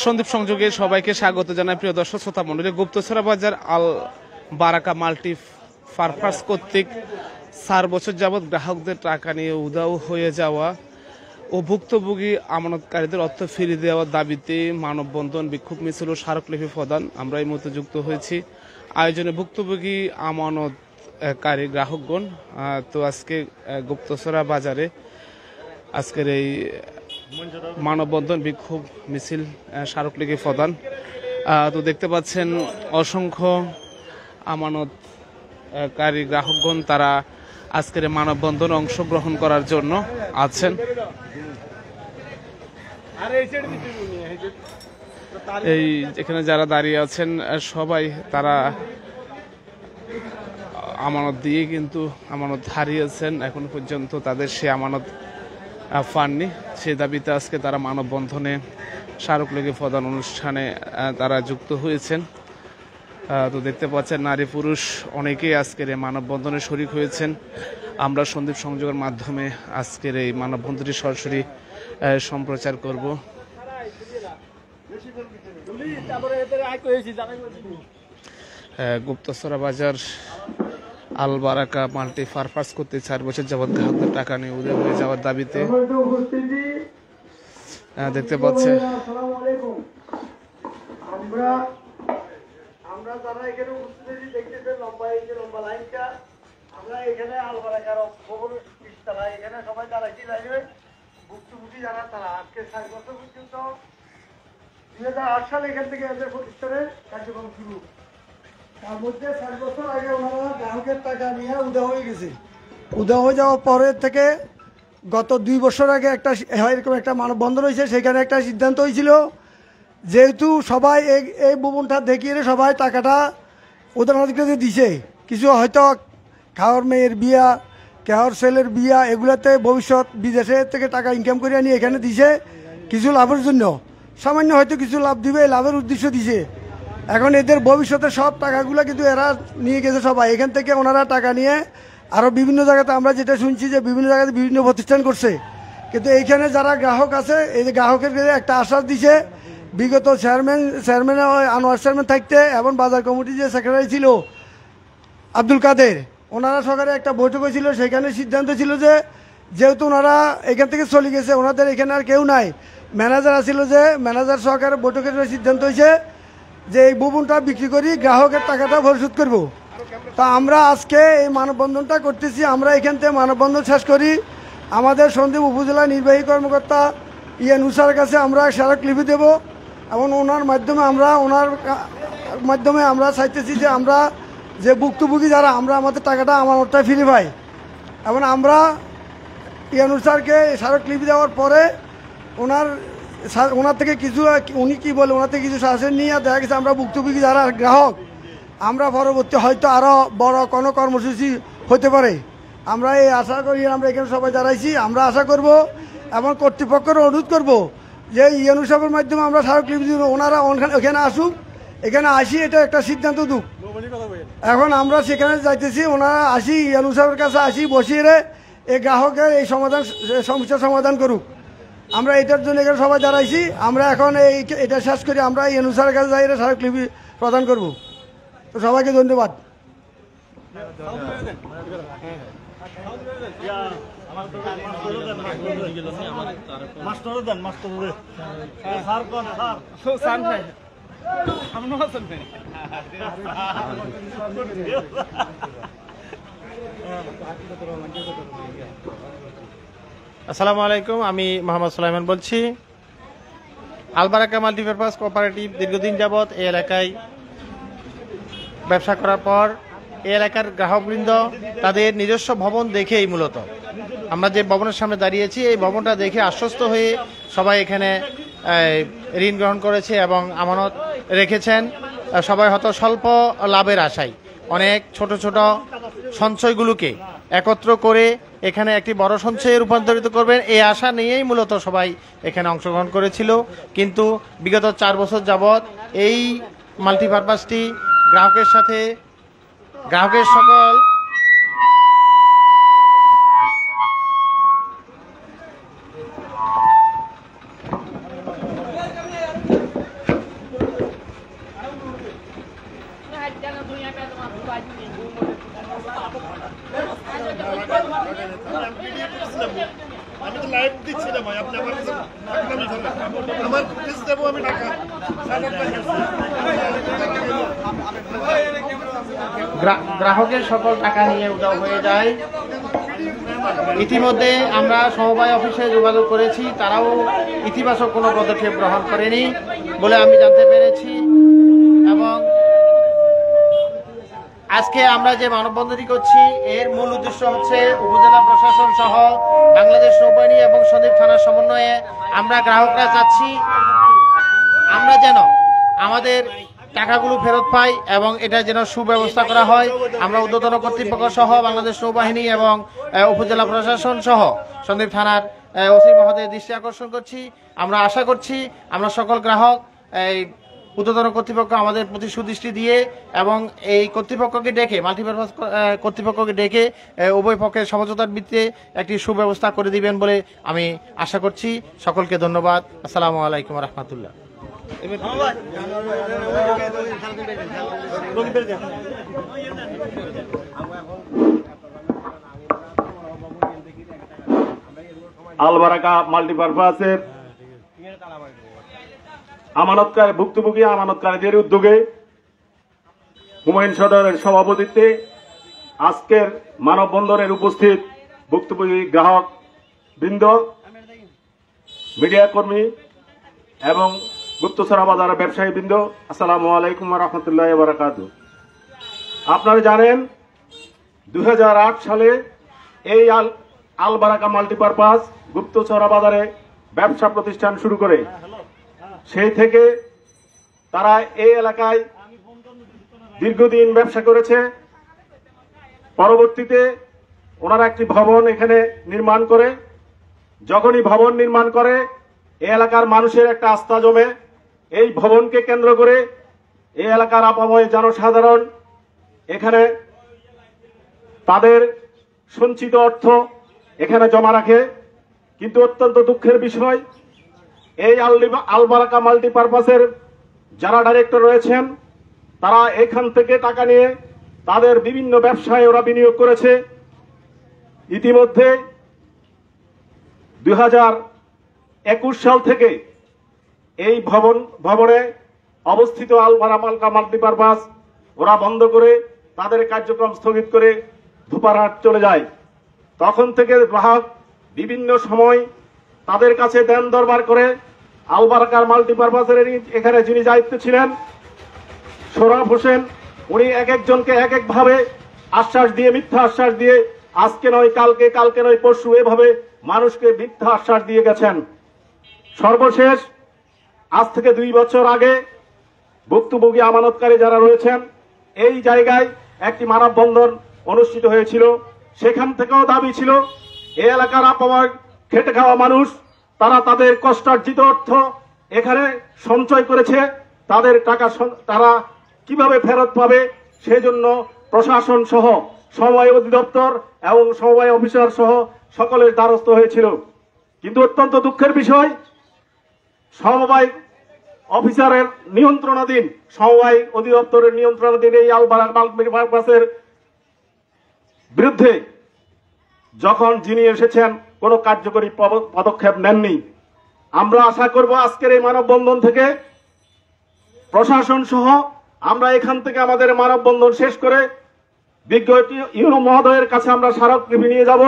সন্দীপ সংযোগে সবাইকে স্বাগত জানাই প্রিয় দর্শক শ্রোতা মন্ডলী। গুপ্তছড়া বাজার আল বারাকা মাল্টি পারপাস কর্তৃক 4 বছর যাবৎ গ্রাহকদের টাকা নিয়ে উধাও হয়ে যাওয়া ও ভুক্তভোগী আমানতকারীদের অর্থ ফিরিয়ে দেওয়ার দাবিতে মানববন্ধন, বিক্ষোভ মিছিল ও স্মারকলিপি প্রদান আমরা এই মুহূর্তে যুক্ত হয়েছি। আয়োজনে ভুক্তভোগী আমানতকারী গ্রাহকগণ। তো আজকে গুপ্তছড়া বাজারে আজকের এই মানববন্ধন, বিক্ষোভ মিছিল, স্মারকলিপি প্রদান। তো দেখতে পাচ্ছেন অসংখ্য আমানতকারী গ্রাহকগণ তারা আজকের মানববন্ধনে অংশগ্রহণ করার জন্য আছেন। এই এখানে যারা দাঁড়িয়ে আছেন সবাই তারা আমানত দিয়ে কিন্তু আমানত হারিয়েছেন, এখন পর্যন্ত তাদের সে আমানত পাননি। সে দাবিতে আজকে তারা মানববন্ধনে স্মারকলিপি প্রদান অনুষ্ঠানে তারা যুক্ত হয়েছেন। তো দেখতে পাচ্ছেন নারী পুরুষ অনেকেই আজকের এই মানববন্ধনে শরিক হয়েছেন। আমরা সন্দীপ সংযোগের মাধ্যমে আজকের এই মানববন্ধনটি সরাসরি সম্প্রচার করব। গুপ্তছড়া বাজার আল বারাকা মাল্টি পারপাস করতে 4 বছর যাবৎ গ্রাহকদের টাকা নিয়ে উধাও হয়ে যাওয়ার দাবিতে দেখতে পাচ্ছে আমরা যারা এখানে উপস্থিত দেখতেছেন লম্বা লাইনটা, আমরা এখানে আল বারাকার এখানে সবাই দাঁড়াইছি লাইনে ভুক্তভোগী যারা তারা আজকে 4 বছর পর্যন্ত 2008 সালে এখান থেকে এদের প্রতিষ্ঠানের কার্যক্রম শুরু। তার মধ্যে 4 বছর আগে ওনারা গ্রাহকের টাকা নিয়ে উধাও হয়ে গেছে। উধাও হয়ে যাওয়ার পরের থেকে গত 2 বছর আগে এরকম একটা মানববন্ধন হয়েছে। সেখানে একটা সিদ্ধান্ত হয়েছিল, যেহেতু সবাই এই ভবনটা দেখিয়ে সবাই টাকাটা ওদের দিছে, কিছু হয়তো খাওয়ার মেয়ের বিয়া, কেহর ছেলের বিয়া, এগুলোতে ভবিষ্যৎ বিদেশে থেকে টাকা ইনকাম করে নিয়ে এখানে দিছে কিছু লাভের জন্য। সামান্য হয়তো কিছু লাভ দিবে, লাভের উদ্দেশ্য দিছে। এখন এদের ভবিষ্যতের সব টাকাগুলো কিন্তু এরা নিয়ে গেছে সবাই। এখান থেকে ওনারা টাকা নিয়ে আরও বিভিন্ন জায়গাতে আমরা যেটা শুনছি যে বিভিন্ন জায়গাতে বিভিন্ন প্রতিষ্ঠান করছে। কিন্তু এইখানে যারা গ্রাহক আছে, এই যে গ্রাহকের একটা আশ্বাস দিছে বিগত চেয়ারম্যান আনোয়ার চেয়ারম্যান থাকতে এবং বাজার কমিটির যে সেক্রেটারি ছিল আব্দুল কাদের, ওনারা সরকারে একটা বৈঠক হয়েছিল। সেখানে সিদ্ধান্ত ছিল যে যেহেতু ওনারা এখান থেকে চলে গেছে, ওনাদের এখানে আর কেউ নাই, ম্যানেজার আছিল, যে ম্যানেজার সহকারে বৈঠকের সিদ্ধান্ত হয়েছে যে এই ভবনটা বিক্রি করি গ্রাহকের টাকাটা পরিশোধ করব। তা আমরা আজকে এই মানববন্ধনটা করতেছি। আমরা এখান থেকে মানববন্ধন শেষ করি আমাদের সন্দীপ উপজেলা নির্বাহী কর্মকর্তা নুসার কাছে আমরা স্মারকলিপি দেব এবং ওনার মাধ্যমে আমরা চাইতেছি যে আমরা যে ভুক্তভোগী যারা আমরা আমাদের টাকাটা আমানতটা ফিরে পাই। এবং আমরা নুসারকে স্মারকলিপি দেওয়ার পরে ওনার থেকে কিছু, উনি কি বলে, ওনার থেকে কিছু শাসন নিয়ে দেখা গেছে আমরা ভুক্তভোগী যারা গ্রাহক, আমরা পরবর্তী হয়তো আরও বড় কোনো কর্মসূচি হতে পারে। আমরা এই আশা করি, আমরা এখানে সবাই দাঁড়াইছি, আমরা আশা করব এবং কর্তৃপক্ষের অনুরোধ করব যে ইউনূস সাহেবের মাধ্যমে আমরা স্মারকলিপি দিব, ওনারা এখানে আসুক, এখানে আসি এটা একটা সিদ্ধান্ত দুক। এখন আমরা সেখানে যাইতেছি, ওনারা আসি ইউনূস সাহেবের কাছে আসি, বসিয়ে এই গ্রাহকের এই সমস্যার সমাধান করুক। আমরা এটার জন্য এখানে সবাই দাঁড়াইছি। আমরা এখন এটা শেষ করি, আমরা ইউনূস সাহেবের কাছে যাই স্মারকলিপি প্রদান করব। তো সবাইকে ধন্যবাদ। আসসালামু আলাইকুম, আমি মোহাম্মদ সুলাইমান বলছি। আল বারাকা মাল্টিপারপাস কোঅপারেটিভ দীর্ঘদিন যাবৎ এই এলাকায় ব্যবসা করার পর এই এলাকার গ্রাহকবৃন্দ তাদের নিজস্ব ভবন দেখেই মূলত আমরা যে ভবনের সামনে দাঁড়িয়েছি, এই ভবনটা দেখে আশ্বস্ত হয়ে সবাই এখানে ঋণ গ্রহণ করেছে এবং আমানত রেখেছেন। সবাই হয়তো স্বল্প লাভের আশায় অনেক ছোট ছোট সঞ্চয়গুলোকে একত্র করে এখানে একটি বড় সঞ্চয়ে রূপান্তরিত করবেন, এই আশা নিয়েই মূলত সবাই এখানে অংশগ্রহণ করেছিল। কিন্তু বিগত 4 বছর যাবৎ এই মাল্টিপারপাসটি গ্রাহকের সাথে আমি তো লাইভ দিচ্ছি না ভাই, আপনি আমার কাছে ফাঁকলামি করলেন। আমার কেস দেবো আমি টাকা 7,000 টাকা। গ্রাহকের সকল টাকা নিয়ে উধাও হয়ে যায়। ইতিমধ্যে আমরা সমবায় অফিসে যোগাযোগ করেছি, তারাও ইতিবাচক কোনো পদক্ষেপ গ্রহণ করেনি বলে আমি জানতে পেরেছি। এবং আজকে আমরা যে মানববন্ধনটি করছি এর মূল উদ্দেশ্য হচ্ছে উপজেলা প্রশাসন সহ বাংলাদেশ নৌবাহিনী এবং সন্দ্বীপ থানার সমন্বয়ে আমরা গ্রাহকরা চাচ্ছি আমরা যেন আমাদের টাকাগুলো ফেরত পাই এবং এটা যেন সুব্যবস্থা করা হয়। আমরা ঊর্ধ্বতন কর্তৃপক্ষ সহ বাংলাদেশ নৌবাহিনী এবং উপজেলা প্রশাসন সহ সন্দ্বীপ থানার ওসি মহোদয়ের দৃষ্টি আকর্ষণ করছি। আমরা আশা করছি আমরা সকল গ্রাহক এই ঊর্ধ্বতন কর্তৃপক্ষ আমাদের প্রতি সুদৃষ্টি দিয়ে এবং এই কর্তৃপক্ষকে ডেকে মাল্টিপারপাস কর্তৃপক্ষকে ডেকে উভয় পক্ষের সমঝোতার ভিত্তিতে একটি সুব্যবস্থা করে দিবেন বলে আমি আশা করছি। সকলকে ধন্যবাদ। আসসালামু আলাইকুম রহমতুল্লাহ। আলবারাকা মাল্টিপারপাসের ভুক্তভোগী আমানতকারীদের উদ্যোগে হুমায়ুন সদরের সভাপতিত্বে আজকের মানববন্ধনের উপস্থিত ভুক্তভোগী গ্রাহক বৃন্দ, মিডিয়া কর্মী এবং গুপ্তছড়া বাজারের ব্যবসায়ী বৃন্দ, আসসালামু আলাইকুম ওয়া রাহমাতুল্লাহি ওয়া বারাকাতুহু। আপনারা জানেন 2008 সালে এই আলবারাকা মাল্টিপারপাস গুপ্তছড়া বাজারে ব্যবসা প্রতিষ্ঠান শুরু করে সেই থেকে তারা এই এলাকায় দীর্ঘদিন ব্যবসা করেছে। পরবর্তীতে ওনারা একটি ভবন এখানে নির্মাণ করে, যখনই ভবন নির্মাণ করে এই এলাকার মানুষের একটা আস্থা জমে। এই ভবনকে কেন্দ্র করে এই এলাকার আপাময় জনসাধারণ এখানে তাদের সঞ্চিত অর্থ এখানে জমা রাখে। কিন্তু অত্যন্ত দুঃখের বিষয়, এই আলবারাকা মাল্টিপারপাসের যারা ডাইরেক্টর রয়েছেন তারা এখান থেকে টাকা নিয়ে তাদের বিভিন্ন ব্যবসায় ওরা বিনিয়োগ করেছে। ইতিমধ্যে 2021 সাল থেকে এই ভবনে অবস্থিত আলবারাকা মাল্টিপারপাস ওরা বন্ধ করে তাদের কার্যক্রম স্থগিত করে ধুপারহাট চলে যায়। তখন থেকে গ্রাহক বিভিন্ন সময় তাদের কাছে দেন দরবার করে। আলবারাকার মাল্টিপারপাসের এখানে যিনি দায়িত্বে ছিলেন সোহরাব হোসেন, উনি এক একজনকে এক একভাবে আশ্বাস দিয়ে, মিথ্যা আশ্বাস দিয়ে, আজকে নয় কালকে, কালকে নয় পরশু, এভাবে মানুষকে মিথ্যা আশ্বাস দিয়ে গেছেন। সর্বশেষ আজ থেকে 2 বছর আগে ভুক্তভোগী আমানতকারী যারা রয়েছেন এই জায়গায় একটি মানববন্ধন অনুষ্ঠিত হয়েছিল। সেখান থেকেও দাবি ছিল এই এলাকার আপাময় খেটে খাওয়া মানুষ তারা তাদের কষ্টার্জিত অর্থ এখানে সঞ্চয় করেছে, তাদের টাকা তারা কিভাবে ফেরত পাবে সেজন্য প্রশাসন সহ সমবায় অধিদপ্তর এবং সমবায় অফিসার সহ সকলের দ্বারস্থ হয়েছিল। কিন্তু অত্যন্ত দুঃখের বিষয়, সমবায় অফিসারের নিয়ন্ত্রণাধীন, সমবায় অধিদপ্তরের নিয়ন্ত্রণাধীন এই আলবারাকা মাল্টিপারপাসের বিরুদ্ধে যখন যিনি এসেছেন কোনো কার্যকরী পদক্ষেপ নেননি। আমরা আশা করব আজকের এই মানববন্ধন থেকে প্রশাসন সহ আমরা এখান থেকে আমাদের মানববন্ধন শেষ করে বিজ্ঞ ইউনো মহোদয়ের কাছে আমরা স্মারকলিপি নিয়ে যাব।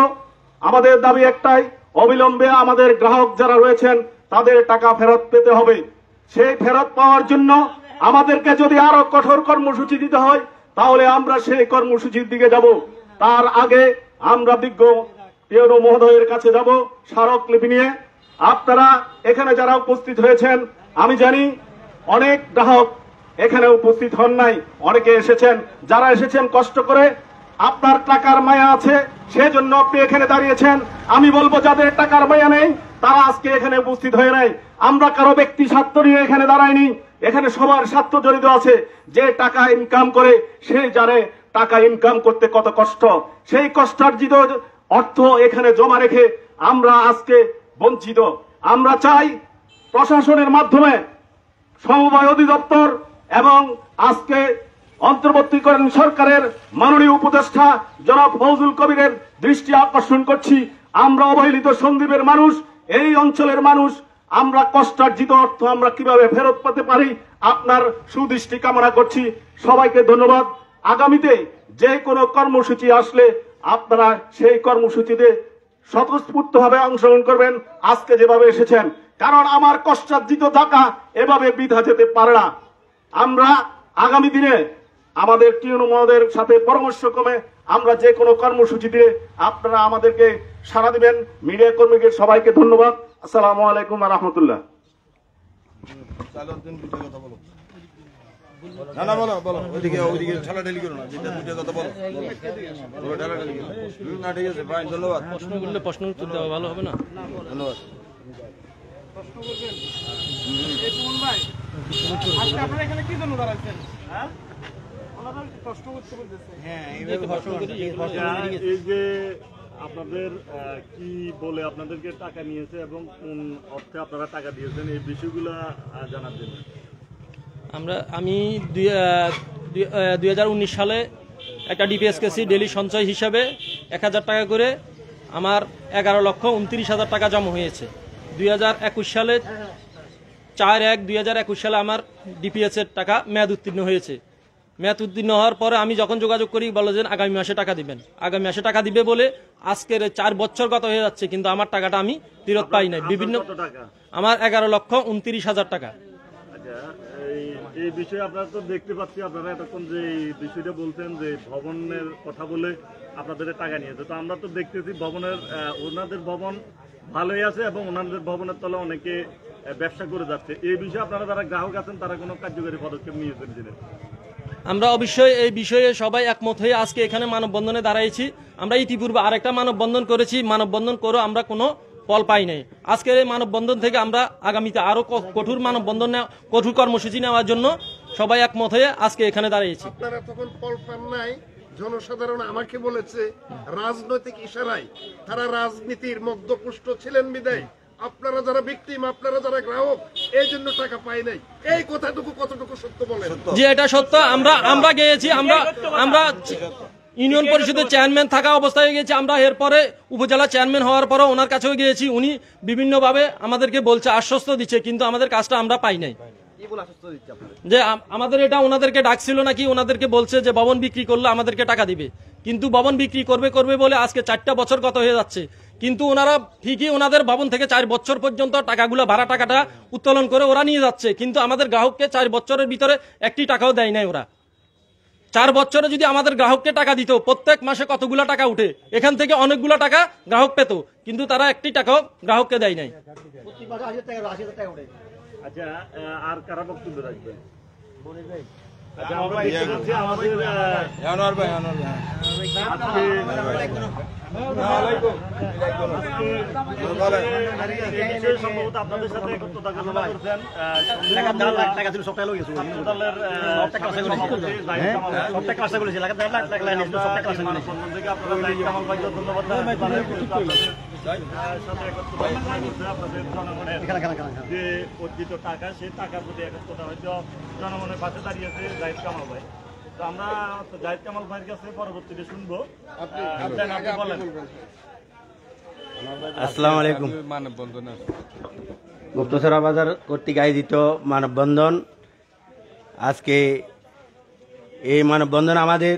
আমাদের দাবি একটাই, অবিলম্বে আমাদের গ্রাহক যারা রয়েছেন তাদের টাকা ফেরত পেতে হবে। সেই ফেরত পাওয়ার জন্য আমাদেরকে যদি আরো কঠোর কর্মসূচি দিতে হয় তাহলে আমরা সেই কর্মসূচির দিকে যাব। তার আগে আমরা বিজ্ঞ ইউনো মহোদয়ের কাছে যাব স্মারকলিপি নিয়ে। আপনারা এখানে যারা উপস্থিত হয়েছেন, আমি জানি অনেক গ্রাহক এখানে উপস্থিত হন নাই, অনেকে এসেছেন। যারা এসেছেন কষ্ট করে, আপনার টাকার মায়া আছে সেজন্য আপনি এখানে দাঁড়িয়েছেন। আমি বলবো যাদের টাকার মায়া নেই তারা আজকে এখানে উপস্থিত হয়ে নাই। আমরা কারো ব্যক্তি স্বার্থ নিয়ে এখানে দাঁড়াইনি, এখানে সবার স্বার্থ জড়িত আছে। যে টাকা ইনকাম করে সে জানে টাকা ইনকাম করতে কত কষ্ট। সেই কষ্টার্জিত অর্থ এখানে জমা রেখে আমরা আজকে বঞ্চিত। আমরা চাই প্রশাসনের মাধ্যমে সমবায় অধিদপ্তর এবং আজকে অন্তর্বর্তীকালীন সরকারের মাননীয় উপদেষ্টা জনাব ফজলুল কবিরের দৃষ্টি আকর্ষণ করছি, আমরা অবহেলিত সন্দ্বীপের মানুষ, এই অঞ্চলের মানুষ, আমরা কষ্টার্জিত অর্থ আমরা কিভাবে ফেরত পেতে পারি আপনার সুদৃষ্টি কামনা করছি। সবাইকে ধন্যবাদ। আগামীতে যে কোনো কর্মসূচি আসলে আপনারা সেই কর্মসূচিতে স্বতঃস্ফূর্তভাবে অংশগ্রহণ করবেন, আজকে যেভাবে এসেছেন, কারণ আমার কষ্টার্জিত টাকা এভাবে বৃথা যেতে পারে না। আমরা আগামী দিনে আমাদের তৃণমূলের সাথে পরামর্শক্রমে আমরা যে কোনো কর্মসূচিতে আপনারা আমাদেরকে সাড়া দিবেন। মিডিয়া কর্মীকে সবাইকে ধন্যবাদ। আসসালামু আলাইকুম ওয়া রাহমাতুল্লাহ। প্রশ্ন করলে প্রশ্ন উত্তর দেওয়া ভালো হবে না? ধন্যবাদ। আপনারা এখানে কি জন্য দাঁড়াচ্ছেন? ওনারা প্রশ্ন করতে বলতেছে। এই যে আপনাদের কি বলে আপনাদেরকে টাকা নিয়েছে এবং কোন অর্থে আপনারা টাকা দিয়েছেন, এই বিষয়গুলো জানার জন্য। আমি 2019 সালে একটা ডিপিএস কেসি ডেলি সঞ্চয় হিসাবে 1000 টাকা করে আমার 11,29,000 টাকা জমা হয়েছে। 2021 সালে 4/1/2021 সালে আমার ডিপিএস এর টাকা মেয়াদ উত্তীর্ণ হয়েছে। মেয়াদ উত্তীর্ণ হওয়ার পরে আমি যখন যোগাযোগ করি বলে যে আগামী মাসে টাকা দিবেন, আগামী মাসে টাকা দিবে বলে আজকের 4 বছর গত হয়ে যাচ্ছে, কিন্তু আমার টাকাটা আমি ফেরত পাই নাই। বিভিন্ন আমার 11,29,000 টাকা। আচ্ছা, এই বিষয়ে আপনারা তো দেখতে পাচ্ছি, আপনারা এতক্ষণ যে এই বিষয়টা বলছেন যে ভবনের কথা বলে আপনাদের টাকা নিয়েছে, তো আমরা তো দেখতেছি ভবনের ওনাদের ভবন ভালোই আছে এবং ওনাদের ভবনের তলে অনেকে ব্যবসা করে যাচ্ছে। এই বিষয়ে আপনারা যারা গ্রাহক আছেন তারা কোনো কার্যকরী পদক্ষেপ নিয়েছেন কিনা? আমরা অবশ্যই এই বিষয়ে সবাই একমত হয়ে আজকে এখানে মানববন্ধনে দাঁড়াইছি। আমরা ইতিপূর্বে আরেকটা মানববন্ধন করেছি, মানববন্ধন করেও আমরা কোনো ফল পাই নাই। আজকের এই মানববন্ধন থেকে আমরা আগামীতে আরো কঠোর মানববন্ধন কঠোর কর্মসূচি নেওয়ার জন্য সবাই একমত হয়ে আজকে এখানে দাঁড়িয়েছি। আপনারা তখন ফল পান নাই, জনসাধারণ আমাকে বলেছে রাজনৈতিক ইশারায় তারা রাজনীতির মধ্যপুষ্ট ছিলেন বিদায় আপনারা যারা ভিকটিম, আপনারা যারা গ্রাহক, এই জন্য টাকা পাই নাই। এই কথাটুকু কতটুকু সত্য বলেন? যে এটা সত্য। আমরা গিয়েছি, আমরা ইউনিয়ন পরিষদের চেয়ারম্যান থাকা অবস্থায় গিয়েছি, আমরা এরপরে উপজেলা চেয়ারম্যান হওয়ার পরে ওনার কাছেও গিয়েছি। উনি বিভিন্নভাবে আমাদেরকে বলছে, আশ্বস্ত দিচ্ছে, কিন্তু আমাদের কাজটা আমরা পাই নাই। যে আমাদের এটা ওনাদেরকে ডাকছিল নাকি, ওনাদেরকে বলছে যে ভবন বিক্রি করলে আমাদেরকে টাকা দিবে, কিন্তু ভবন বিক্রি করবে বলে আজকে 4টা বছর গত হয়ে যাচ্ছে, কিন্তু ওনারা ঠিকই ওনাদের ভবন থেকে 4 বছর পর্যন্ত টাকাগুলো ভাড়া টাকাটা উত্তোলন করে ওরা নিয়ে যাচ্ছে, কিন্তু আমাদের গ্রাহককে 4 বছরের ভিতরে একটি টাকাও দেয় নাই ওরা। 4 বছরে যদি আমাদের গ্রাহককে টাকা দিত, প্রত্যেক মাসে কতগুলা টাকা উঠে, এখান থেকে অনেকগুলা টাকা গ্রাহক পেত, কিন্তু তারা একটি টাকাও গ্রাহককে দেয় নাই। আচ্ছা, আর কারা বক্তব্য রাখবেন? আচ্ছা, আমরা দেখতে পাচ্ছি আমাদের সম্ভবত আপনাদের সাথে একত্রতা ঘোষণা করছেন যে অর্জিত টাকা, সেই টাকার প্রতি একত্রতা হয়তো জনগণের পাশে দাঁড়িয়েছে জাহিদ কামাল ভাই। তো আমরা জাহিদ কামাল ভাইয়ের কাছে পরবর্তীতে শুনবো। আপনি বলেন। আসসালামু আলাইকুম। গুপ্তছড়া বাজার কর্তৃক আয়োজিত মানববন্ধন। আজকে এই মানববন্ধন আমাদের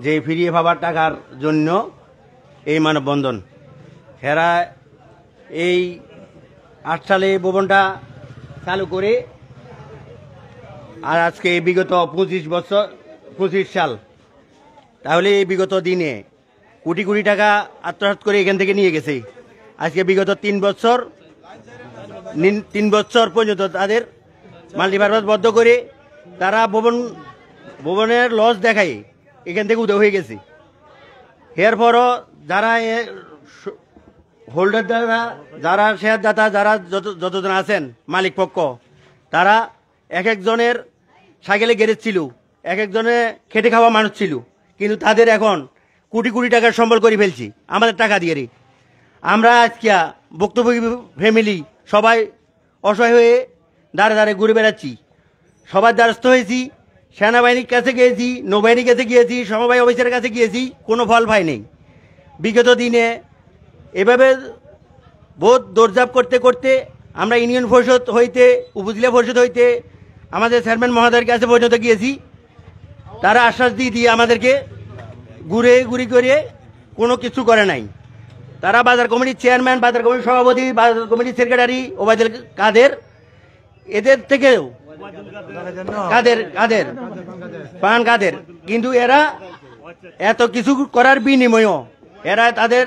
যে ফিরিয়ে পাবার টাকার জন্য এই মানববন্ধন। হেরা এই 8 সালে ভবনটা চালু করে, আর আজকে বিগত 25 সাল, তাহলে এই বিগত দিনে কোটি কোটি টাকা আত্মসাৎ করে এখান থেকে নিয়ে গেছে। আজকে বিগত 3 বছর পর্যন্ত তাদের মাল্টিপারপাস বদ্ধ করে তারা ভবনের লস দেখায় এখান থেকে উদয় হয়ে গেছে। এরপরও যারা হোল্ডার দ্বারা, যারা শেয়ারদাতা, যারা যতজন আছেন মালিক পক্ষ, তারা এক একজনের সাইকেলে গ্যারেজ ছিল, এক একজনে খেটে খাওয়া মানুষ ছিল, কিন্তু তাদের এখন কোটি কোটি টাকার সম্বল করে ফেলছি আমাদের টাকা দিয়ে। আমরা আজকে ভুক্তভোগী ফ্যামিলি সবাই অসহায় হয়ে দাঁড়ে দাঁড়ে ঘুরে বেড়াচ্ছি। সবার দ্বারস্থ হয়েছি, সেনাবাহিনীর কাছে গিয়েছি, নৌবাহিনীর কাছে গিয়েছি, সমবায় অফিসের কাছে গিয়েছি, কোনো ফল পাই নেই। বিগত দিনে এভাবে বহুত দৌড়ঝাঁপ করতে করতে আমরা ইউনিয়ন পরিষদ হইতে উপজেলা পরিষদ হইতে আমাদের চেয়ারম্যান মহোদয়ের কাছে পর্যন্ত গিয়েছি। তারা আশ্বাস দিয়ে আমাদেরকে ঘুরে ঘুরি করে কোনো কিছু করে নাই। তারা বাজার কমিটির চেয়ারম্যান, বাজার কমিটির সভাপতি, বাজার কমিটির সেক্রেটারি ওবায়দুল কাদের, এদের থেকেও কাদের কিন্তু এরা এত কিছু করার বিনিময়েও এরা তাদের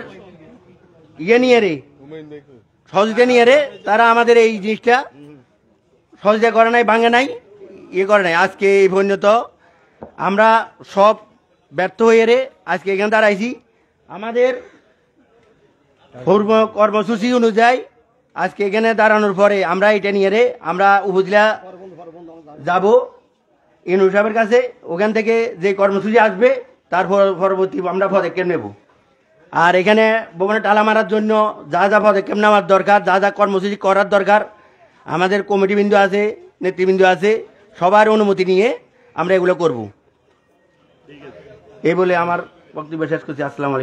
সহযোগিতা নিয়ে তারা আমাদের এই জিনিসটা সহযোগিতা করে নাই, ভাঙে নাই, করে নাই। আজকে এই পর্যন্ত আমরা সব ব্যর্থ হয়ে আজকে এখানে দাঁড়াইছি। আমাদের কর্মসূচি অনুযায়ী আজকে এখানে দাঁড়ানোর পরে আমরা এটা নিয়ে আমরা উপজেলা যাব ইউনূর সাহেবের কাছে। ওখান থেকে যে কর্মসূচি আসবে তার পরবর্তী আমরা পদক্ষেপ নেব। আর এখানে ভবনে টালা মারার জন্য যা যা পদক্ষেপ নেওয়ার দরকার, যা যা কর্মসূচি করার দরকার, আমাদের কমিটিবৃন্দ আছে, নেতৃবৃন্দ আছে, সবার অনুমতি নিয়ে আমরা এগুলো করব। এই বলে আমার বক্তব্য শেষ করছি। আসসালামু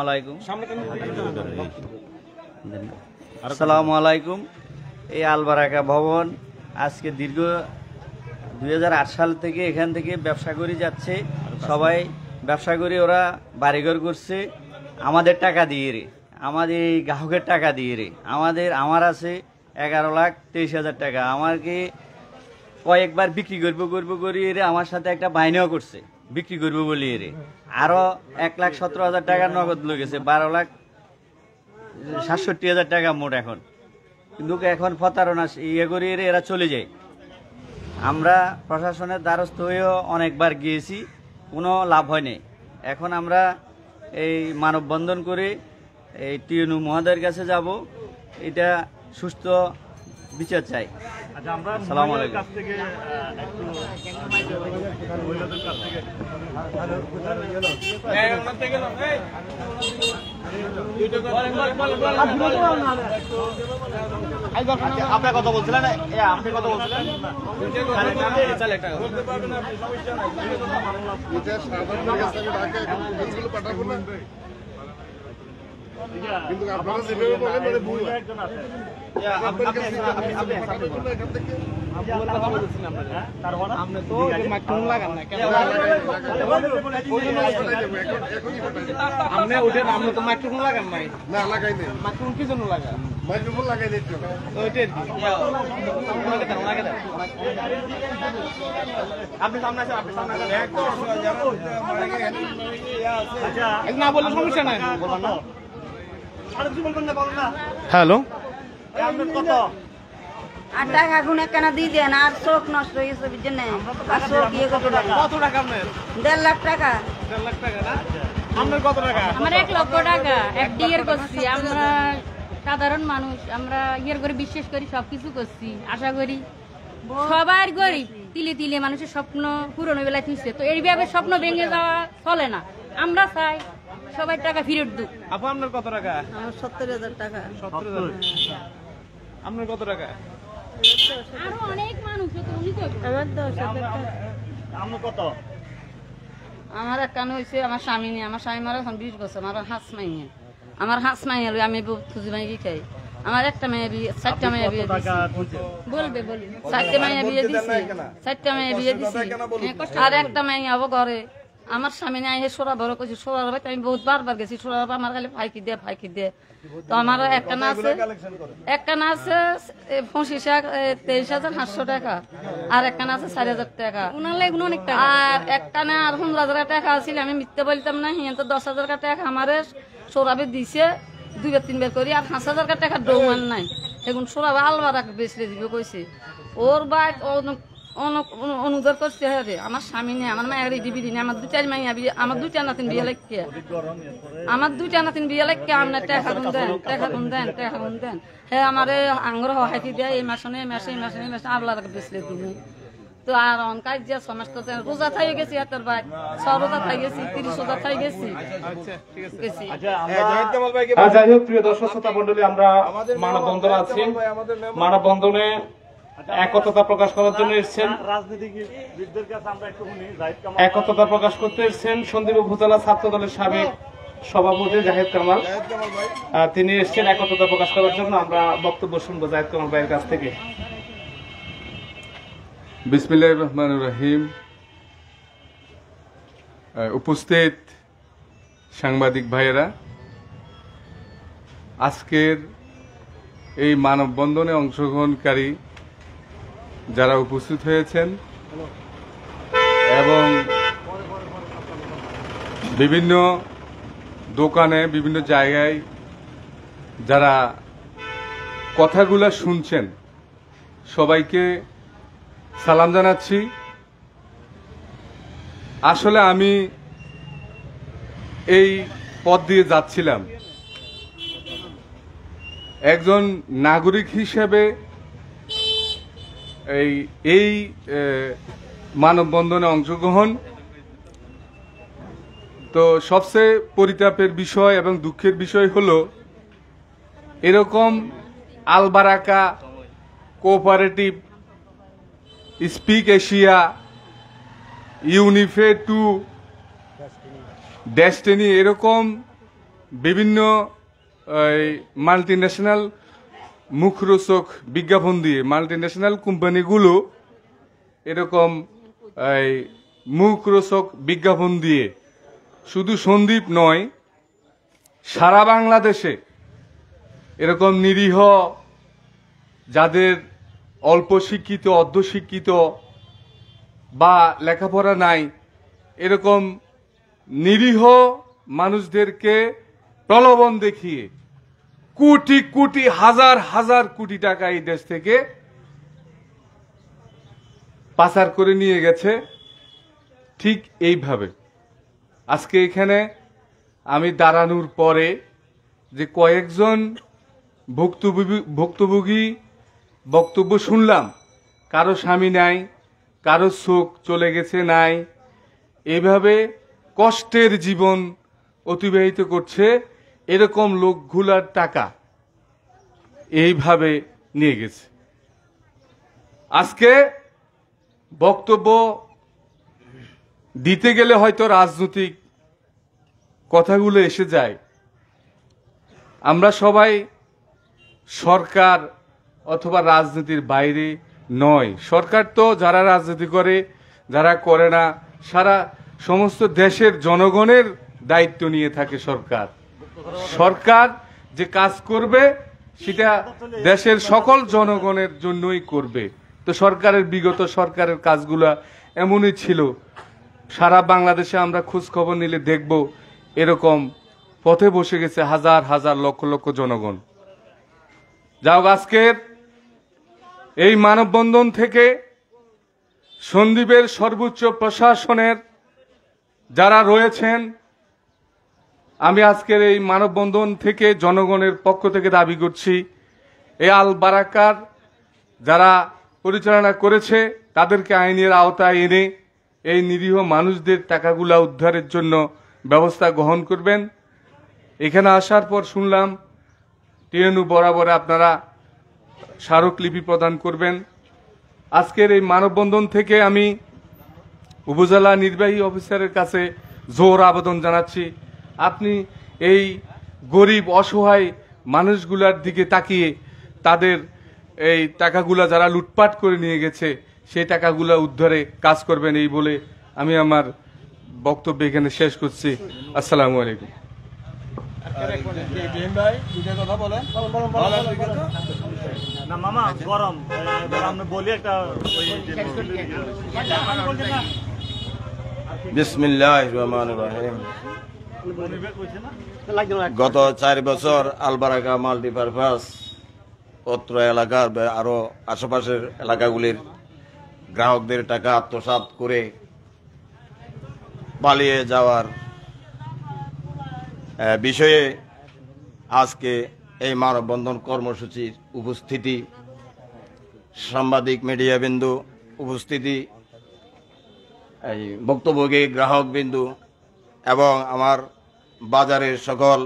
আলাইকুম। আসসালামু আলাইকুম। এই আলবারাকা ভবন আজকে দীর্ঘ 2008 সাল থেকে এখান থেকে ব্যবসা করে যাচ্ছে। সবাই ব্যবসা করে ওরা বাড়িঘর করছে আমাদের টাকা দিয়ে আমাদের এই গ্রাহকের টাকা দিয়ে আমার আছে 11,23,000 টাকা। আমাকে কয়েকবার বিক্রি করবো করি আমার সাথে একটা বাইনাও করছে বিক্রি করবো বলি আরো 1,17,000 টাকা নগদ লেগেছে, 12,67,000 টাকা মোট এখন। কিন্তু এখন প্রতারণা করি এরা চলে যায়। আমরা প্রশাসনের দ্বারস্থ হয়েও অনেকবার গিয়েছি, কোনো লাভ হয়নি। এখন আমরা এই মানববন্ধন করে এই টিএনইউ মহোদয়ের কাছে যাব, এটা সুস্থ বিচার চাই। আসসালামু আলাইকুম। আপনি কথা বলছিলেন, আপনি কথা বলছিলেন কিন্তু আপনারা যেভাবে বলেন মানে ভুল। না বললে সমস্যা নাই। হ্যালো, আর টাকা গুনে কেন দিয়ে দেন? আর চোখ নষ্ট হয়ে গেছে বুঝছেন, আর চোখ ইয়ে করতে পারে। কত টাকা আপনার? 1.5 লাখ টাকা। 1.5 লাখ টাকা না? আপনার কত টাকা? আমার 1 লক্ষ টাকা। FD এর করছি। আমরা সাধারণ মানুষ, আমরা ইয়ের করে বিশ্বাস করি, সবকিছু করছি, আশা করি সবার গরিব তিলে তিলে মানুষের স্বপ্ন পূরণ হয়ে বেলায় থুইছে। তো এইভাবে স্বপ্ন ভেঙে যাওয়া চলে না। আমরা চাই সবাই টাকা ফেরত দিক। আপু আপনার কত টাকা? আমার 70,000 টাকা। 70,000। আপনার কত টাকা? আরো অনেক মানুষ তো উনি তো আমার 10,000 টাকা। আমরা কত? আমার একখানে হয়েছে, আমার স্বামী নিয়ে, আমার স্বামী মারা এখন 20 বছর, আমার হাঁস মাইয়ে, আমার হাঁস মাইয়ে আমি খুঁজি মাইয়ে খাই। আমার একটা মেয়ে বিয়ে, 4টা মেয়ে বিয়ে দিছি। বলবে বলি 4টা মেয়ে বিয়ে দিছি, 4টা মেয়ে বিয়ে দিছি। আর একটা মেয়ে হবো ঘরে। আমার স্বামী নিয়ে আইসে সোরা বড় করছি, সোরা বাড়িতে আমি বহুত বারবার গেছি। সোরা বাবা আমার খালি ফাইকি দে। তো আমার একটা না আছে 23,500 টাকা, আর একটা না আছে 4,000 টাকা। উনার লাগে অনেক টাকা। আর একটা না আর 15,000 টাকা আছিল, আমি মিথ্যে বলতাম না। হিয়ান তো 10,000 টাকা আমারে সোরাবে দিছে 2-3 বার করি, আর 5,000 টাকা ডৌমান নাই। এখন সোরাবে আলবার বেচলে দিবে কইছে। ওর বাইক অনুদার করছে রে আমার স্বামী নেই, আমার মায়ের ডিবি দিনে, আমার 2-4 মাইয়া বিয়ে, আমার 2টা নাতিন বিয়ে লাগছে, আমার 2টা নাতিন বিয়ে লাগছে। আপনার টাকা গুন দেন। হ্যাঁ আমার আঙ্গুর হাইতি দেয়, এই মাসে আল্লাহ বেচলে দিবে। তো আর অনকাজ যে সমস্ত রোজা থাই গেছি এত ভাই 6 রোজা থাই গেছি 30 রোজা থাই গেছি গেছি যাই হোক প্রিয় দর্শক শ্রোতা মন্ডলী, আমরা মানববন্ধনে আছি। মানববন্ধনে একতা প্রকাশ করার জন্য এসেছেন, রাজনীতিবিদদের কাছে আমরা একটু শুনি জাহিদ কামাল একতা প্রকাশ করতে এসেছেন সন্দ্বীপ উপজেলা ছাত্র দলের সাবেক সভাপতি জাহিদ কামাল। তিনি এসেছেন একতা প্রকাশ করার জন্য। আমরা বক্তব্য শুনবো জাহিদ কামাল ভাইয়ের কাছ থেকে। বিসমিল্লাহির রহমানির রহিম। উপস্থিত সাংবাদিক ভাইয়েরা, আজকের এই মানববন্ধনে অংশগ্রহণকারী যারা উপস্থিত হয়েছেন এবং বিভিন্ন দোকানে বিভিন্ন জায়গায় যারা কথাগুলা শুনছেন, সবাইকে সালাম জানাচ্ছি। আসলে আমি এই পথ দিয়ে যাচ্ছিলাম, একজন নাগরিক হিসেবে এই মানববন্ধনে অংশগ্রহণ তো সবচেয়ে পরিতাপের বিষয় এবং দুঃখের বিষয় হলো এরকম Albaraka cooperative, speak Asia, Unipay two, destiny, এরকম বিভিন্ন মাল্টিন্যাশনাল মুখরোচক বিজ্ঞাপন দিয়ে মাল্টিন্যাশনাল কোম্পানিগুলো এরকম মুখরোচক বিজ্ঞাপন দিয়ে শুধু সন্দ্বীপ নয়, সারা বাংলাদেশে এরকম নিরীহ, যাদের অল্প শিক্ষিত, অর্ধশিক্ষিত বা লেখাপড়া নাই, এরকম নিরীহ মানুষদেরকে প্রলোভন দেখিয়ে কোটি কোটি, হাজার হাজার কোটি টাকা এই দেশ থেকে পাচার করে নিয়ে গেছে। ঠিক এইভাবে আজকে এখানে আমি দাঁড়ানোর পরে যে কয়েকজন ভুক্তভোগী বক্তব্য শুনলাম, কারো স্বামী নাই, কারো চোখ চলে গেছে নাই, এইভাবে কষ্টের জীবন অতিবাহিত করছে, এরকম লোকগুলার টাকা এইভাবে নিয়ে গেছে। আজকে বক্তব্য দিতে গেলে হয়তো রাজনৈতিক কথাগুলো এসে যায়। আমরা সবাই সরকার অথবা রাজনীতির বাইরে নয়। সরকার তো যারা রাজনীতি করে, যারা করে না, সারা সমস্ত দেশের জনগণের দায়িত্ব নিয়ে থাকে সরকার। সরকার যে কাজ করবে সেটা দেশের সকল জনগণের জন্যই করবে। তো সরকারের বিগত সরকারের কাজগুলা এমনই ছিল। সারা বাংলাদেশে আমরা খোঁজ খবর নিলে দেখব এরকম পথে বসে গেছে হাজার হাজার লক্ষ লক্ষ জনগণ। যাও, আজকের এই মানববন্ধন থেকে সন্দ্বীপের সর্বোচ্চ প্রশাসনের যারা রয়েছেন, আমি আজকের এই মানববন্ধন থেকে জনগণের পক্ষ থেকে দাবি করছি, এই আল বারাকার যারা পরিচালনা করেছে তাদেরকে আইনের আওতায় এনে এই নিরীহ মানুষদের টাকাগুলা উদ্ধারের জন্য ব্যবস্থা গ্রহণ করবেন। এখানে আসার পর শুনলাম টিএনইউ বরাবর আপনারা স্মারকলিপি প্রদান করবেন। আজকের এই মানববন্ধন থেকে আমি উপজেলা নির্বাহী অফিসারের কাছে জোর আবেদন জানাচ্ছি, আপনি এই গরিব অসহায় মানুষগুলার দিকে তাকিয়ে তাদের এই টাকাগুলা যারা লুটপাট করে নিয়ে গেছে সেই টাকাগুলা উদ্ধারে কাজ করবেন, এই বলে আমি আমার বক্তব্য এখানে শেষ করছি। আসসালামু আলাইকুম। না মামা গরম, আমরা বলি একটা বিসমিল্লাহির রহমানির রহিম। গত 4 বছর আলবারাকা মাল্টিপারপাস অত্র এলাকার আরো আশেপাশের এলাকাগুলির গ্রাহকদের টাকা আত্মসাৎ করে পালিয়ে যাওয়ার বিষয়ে আজকে এই মানববন্ধন কর্মসূচির উপস্থিতি, সাংবাদিক মিডিয়াবিন্দু উপস্থিতি এই ভুক্তভোগী গ্রাহক বিন্দু এবং আমার বাজারের সকল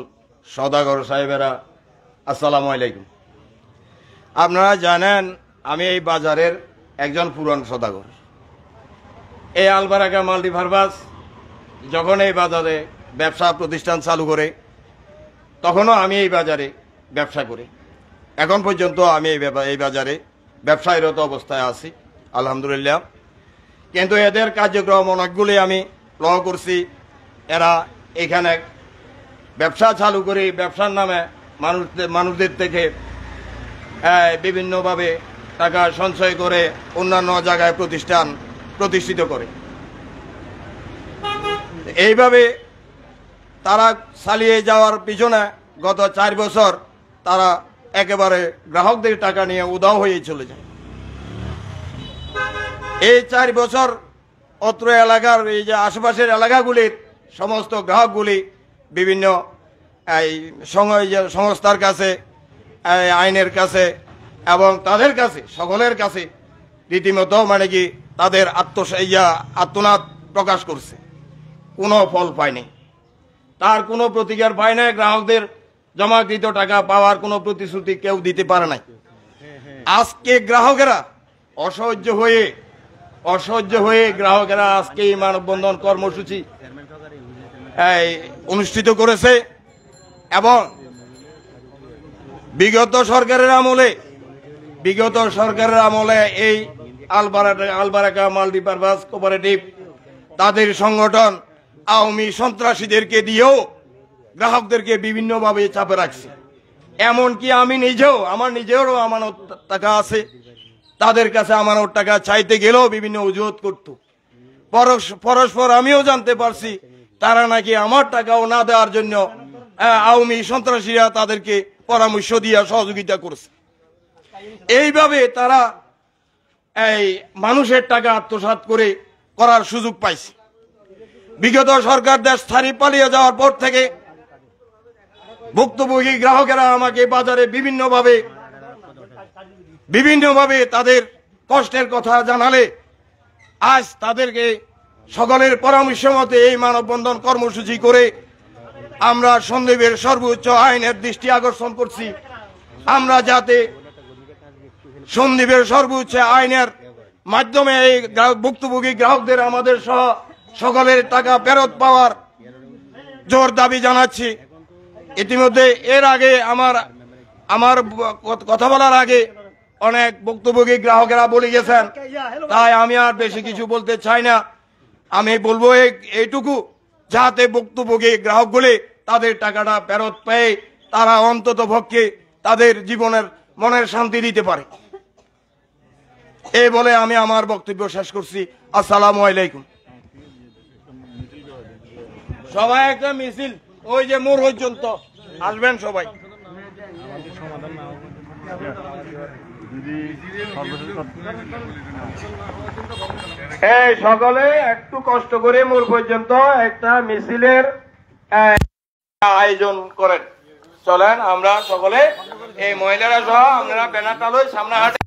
সওদাগর সাহেবেরা, আসসালামু আলাইকুম। আপনারা জানেন আমি এই বাজারের একজন পুরান সওদাগর। এই আলবারাকা মাল্টিপারপাস যখন এই বাজারে ব্যবসা প্রতিষ্ঠান চালু করে তখনও আমি এই বাজারে ব্যবসা করি। এখন পর্যন্ত আমি এই বাজারে ব্যবসায়রত অবস্থায় আছি আলহামদুলিল্লাহ। কিন্তু এদের কার্যক্রম অনেকগুলি আমি লক্ষ্য করছি। এরা এখানে ব্যবসা চালু করে ব্যবসার নামে মানুষদের থেকে বিভিন্নভাবে টাকা সঞ্চয় করে অন্যান্য জায়গায় প্রতিষ্ঠিত করে। এইভাবে তারা চালিয়ে যাওয়ার পিছনে গত 4 বছর তারা একেবারে গ্রাহকদের টাকা নিয়ে উধাও হয়ে চলে যায়। এই 4 বছর অত্র এলাকার এই যে আশেপাশের এলাকাগুলির সমস্ত গ্রাহকগুলি বিভিন্ন এই সংস্থার কাছে, আইনের কাছে এবং তাদের কাছে সকলের কাছে রীতিমতো মানে কি তাদের আত্মনাদ প্রকাশ করছে, কোনো ফল পায়নি, তার কোনো প্রতিকার পায় নাই। গ্রাহকদের জমাকৃত টাকা পাওয়ার কোনো প্রতিশ্রুতি কেউ দিতে পারে নাই। আজকে গ্রাহকেরা অসহ্য হয়ে গ্রাহকেরা আজকে এই মানববন্ধন কর্মসূচি অনুষ্ঠিত করেছে এবং বিগত সরকারের আমলে এই আলবারাকা মাল্টিপারপাস কোঅপারেটিভ তাদের সংগঠন আওয়ামী সন্ত্রাসীদেরকে দিয়েও গ্রাহকদেরকে বিভিন্নভাবে চাপে রাখছে। এমনকি আমার নিজেরও আমানত টাকা আছে, তাদের কাছে আমানত টাকা চাইতে গেলেও বিভিন্ন অজুহাত করত। পরস্পর আমিও জানতে পারছি তারা নাকি আমার টাকাও না দেওয়ার জন্য আওয়ামী সন্ত্রাসীরা তাদেরকে পরামর্শ দিয়ে সহযোগিতা করছে। এইভাবে তারা এই মানুষের টাকা আত্মসাৎ করার সুযোগ পাইছে। বিগত সরকার দেশ ছাড়ি পালিয়ে যাওয়ার পর থেকে ভুক্তভোগী গ্রাহকেরা আমাকে বাজারে বিভিন্নভাবে তাদের কষ্টের কথা জানালে আজ তাদেরকে সকলের পরামর্শ মতে এই মানববন্ধন কর্মসূচি করে আমরা সন্দ্বীপের সর্বোচ্চ আইনের দৃষ্টি আকর্ষণ করছি। আমরা যাতে সন্দ্বীপের সর্বোচ্চ আইনের মাধ্যমে এই ভুক্তভোগী গ্রাহকদের আমাদের সহ সকলের টাকা ফেরত পাওয়ার জোর দাবি জানাচ্ছি। ইতিমধ্যে এর আগে আমার কথা বলার আগে অনেক ভুক্তভোগী গ্রাহকেরা বলে গেছেন, তাই আমি আর বেশি কিছু বলতে চাই না। আমি বলবো এইটুকু, যাতে ভুক্তভোগী গ্রাহকগুলি তাদের টাকাটা ফেরত পেয়ে তারা অন্তত পক্ষে তাদের মনের শান্তি দিতে পারে। এই বলে আমি আমার বক্তব্য শেষ করছি। আসসালামু আলাইকুম। সবাই একটা মিছিল ওই যে মোড় পর্যন্ত আসবেন সবাই। এই সকলে একটু কষ্ট করে মোড় পর্যন্ত একটা মিছিলের আয়োজন করেন। চলেন আমরা সকলে এই মহিলারা সহ আপনারা ব্যানারটা লই সামনে হাঁটে।